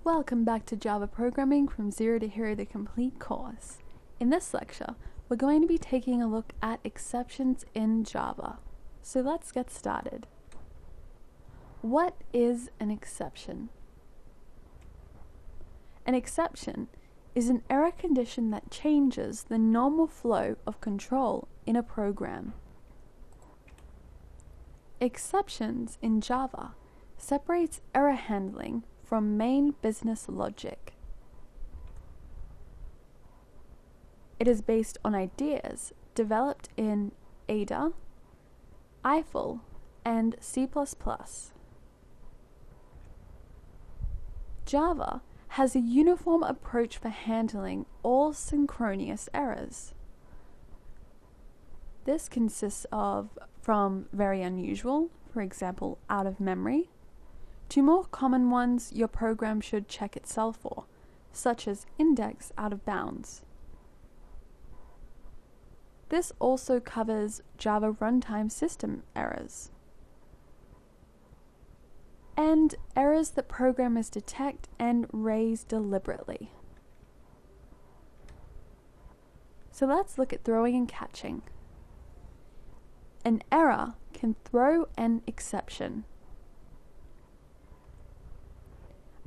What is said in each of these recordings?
Welcome back to Java Programming from Zero to Hero, the complete course. In this lecture, we're going to be taking a look at exceptions in Java. So let's get started. What is an exception? An exception is an error condition that changes the normal flow of control in a program. Exceptions in Java separates error handling from main business logic. It is based on ideas developed in Ada, Eiffel, and C++. Java has a uniform approach for handling all synchronous errors. This consists of from very unusual, for example, out of memory, to more common ones your program should check itself for, such as index out of bounds. This also covers Java runtime system errors and errors that programmers detect and raise deliberately. So let's look at throwing and catching. An error can throw an exception.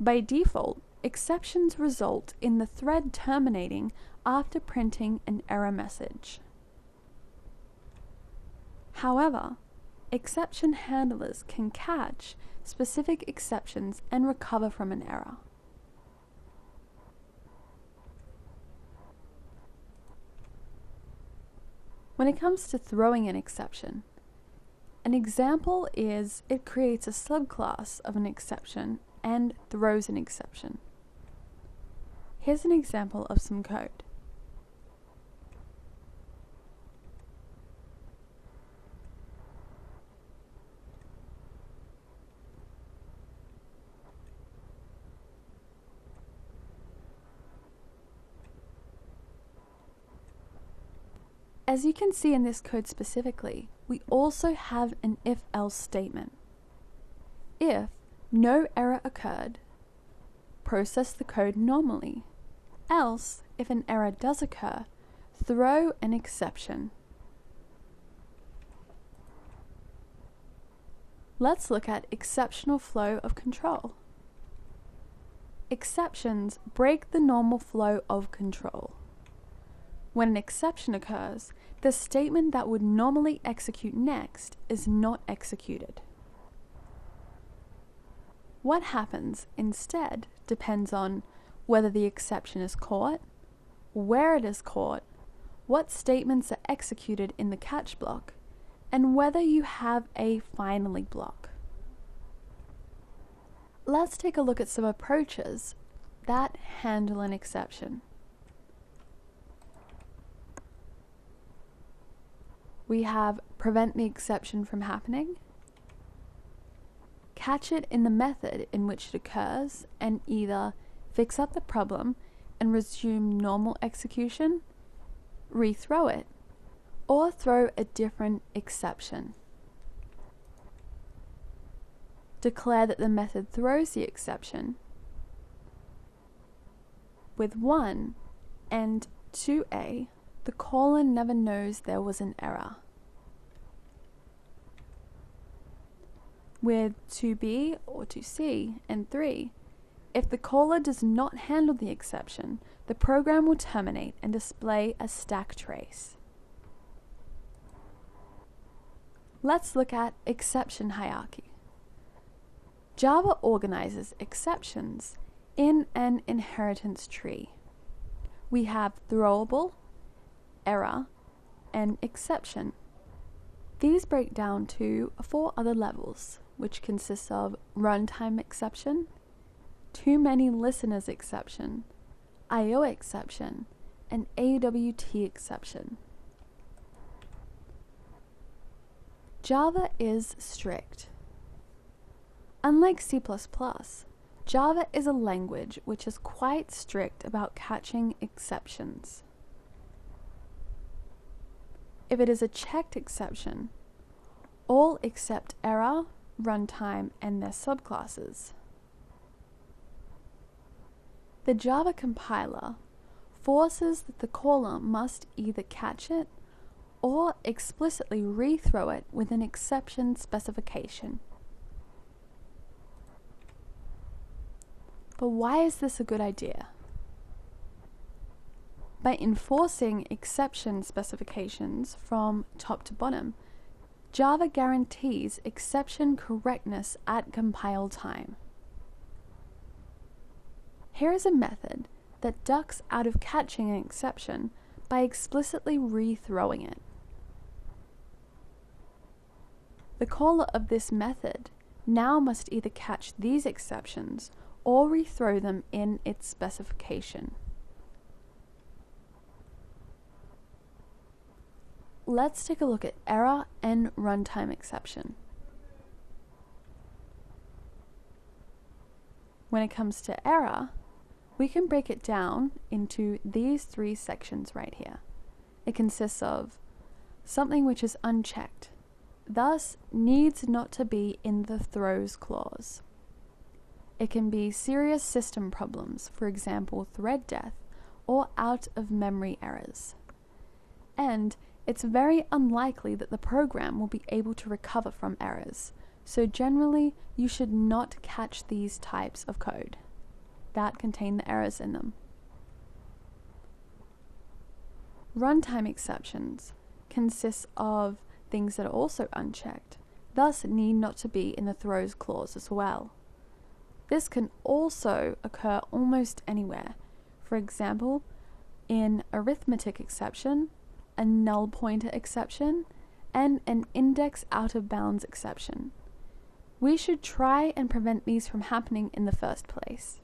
By default, exceptions result in the thread terminating after printing an error message. However, exception handlers can catch specific exceptions and recover from an error. When it comes to throwing an exception, an example is it creates a subclass of an exception and throws an exception. Here's an example of some code. As you can see in this code specifically, we also have an if-else statement. If no error occurred, process the code normally. Else, if an error does occur, throw an exception. Let's look at exceptional flow of control. Exceptions break the normal flow of control. When an exception occurs, the statement that would normally execute next is not executed. What happens instead depends on whether the exception is caught, where it is caught, what statements are executed in the catch block, and whether you have a finally block. Let's take a look at some approaches that handle an exception. We have prevent the exception from happening, catch it in the method in which it occurs and either fix up the problem and resume normal execution, rethrow it, or throw a different exception. Declare that the method throws the exception with 1 and 2a, the caller never knows there was an error. With 2b or 2c and 3, if the caller does not handle the exception, the program will terminate and display a stack trace. Let's look at exception hierarchy. Java organizes exceptions in an inheritance tree. We have throwable, error, and exception. These break down to 4 other levels, which consists of runtime exception, too many listeners exception, I/O exception, and AWT exception. Java is strict. Unlike C++, Java is a language which is quite strict about catching exceptions. If it is a checked exception, all except error, runtime, and their subclasses. The Java compiler forces that the caller must either catch it or explicitly rethrow it with an exception specification. But why is this a good idea? By enforcing exception specifications from top to bottom, Java guarantees exception correctness at compile time. Here is a method that ducks out of catching an exception by explicitly rethrowing it. The caller of this method now must either catch these exceptions or rethrow them in its specification. Let's take a look at error and runtime exception. When it comes to error, we can break it down into these three sections right here. It consists of something which is unchecked, thus needs not to be in the throws clause. It can be serious system problems, for example, thread death, or out of memory errors. And it's very unlikely that the program will be able to recover from errors, so generally you should not catch these types of code that contain the errors in them. Runtime exceptions consist of things that are also unchecked, thus need not to be in the throws clause as well. This can also occur almost anywhere. For example, in arithmetic exception, a null pointer exception, and an index out of bounds exception. We should try and prevent these from happening in the first place.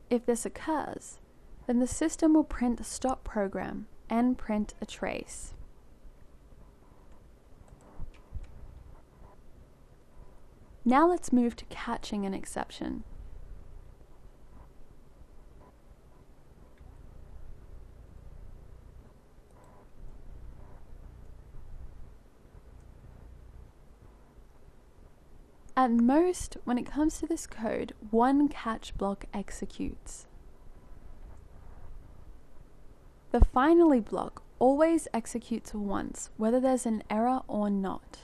If this occurs, then the system will print the stop program and print a trace. Now let's move to catching an exception. At most, when it comes to this code, one catch block executes. The finally block always executes once, whether there's an error or not.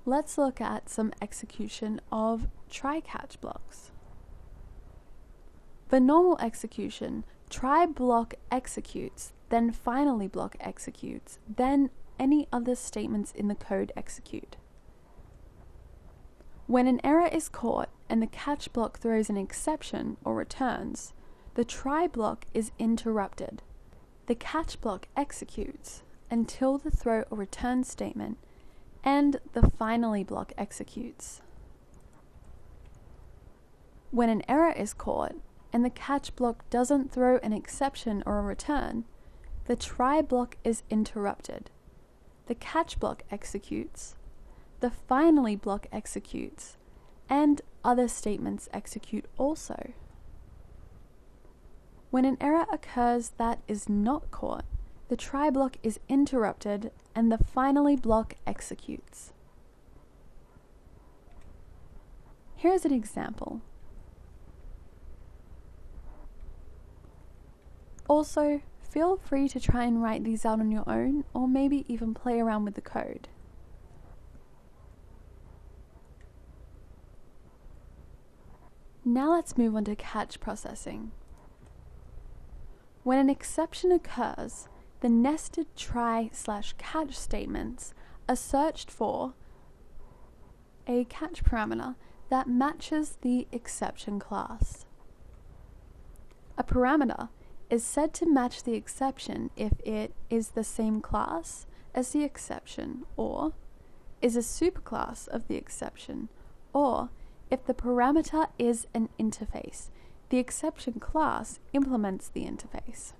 Let's look at some execution of try-catch blocks. For normal execution, try block executes, then finally block executes, then any other statements in the code execute. When an error is caught and the catch block throws an exception or returns, the try block is interrupted. The catch block executes until the throw or return statement, and the finally block executes. When an error is caught and the catch block doesn't throw an exception or a return, the try block is interrupted. The catch block executes, the finally block executes, and other statements execute also. When an error occurs that is not caught, the try block is interrupted and the finally block executes. Here's an example. Also, feel free to try and write these out on your own, or maybe even play around with the code. Now let's move on to catch processing. When an exception occurs, the nested try/catch statements are searched for a catch parameter that matches the exception class. A parameter is said to match the exception if it is the same class as the exception, or is a superclass of the exception, or if the parameter is an interface. The exception class implements the interface.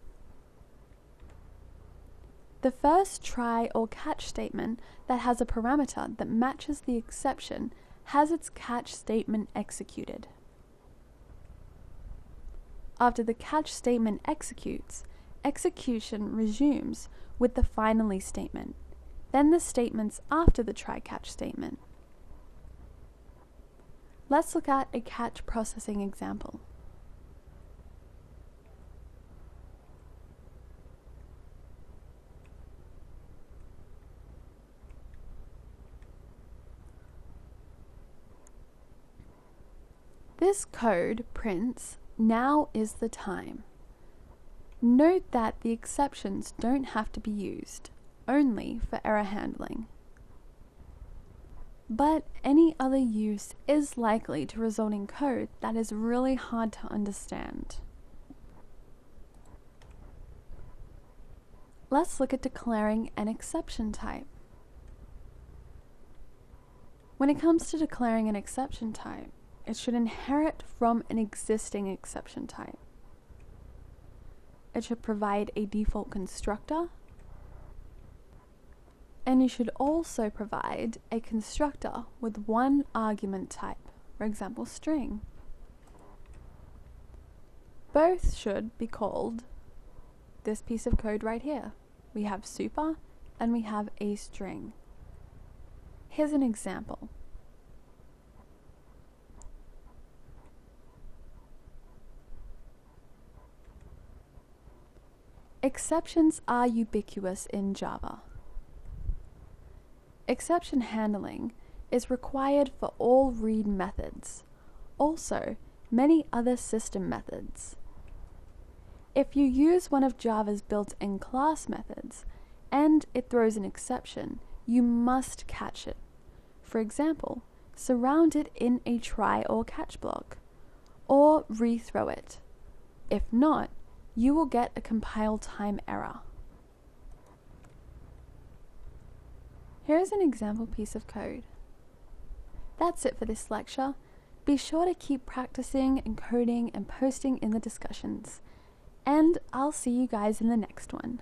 The first try or catch statement that has a parameter that matches the exception has its catch statement executed. After the catch statement executes, execution resumes with the finally statement, then the statements after the try-catch statement, Let's look at a catch processing example. This code prints, "Now is the time." Note that the exceptions don't have to be used, only for error handling. But any other use is likely to result in code that is really hard to understand. Let's look at declaring an exception type. When it comes to declaring an exception type, it should inherit from an existing exception type. It should provide a default constructor, and you should also provide a constructor with one argument type, for example, string. Both should be called this piece of code right here. We have super and we have a string. Here's an example. Exceptions are ubiquitous in Java. Exception handling is required for all read methods, also many other system methods. If you use one of Java's built-in class methods and it throws an exception, you must catch it. For example, surround it in a try or catch block, or rethrow it. If not, you will get a compile time error. Here's an example piece of code. That's it for this lecture. Be sure to keep practicing and coding and posting in the discussions. And I'll see you guys in the next one.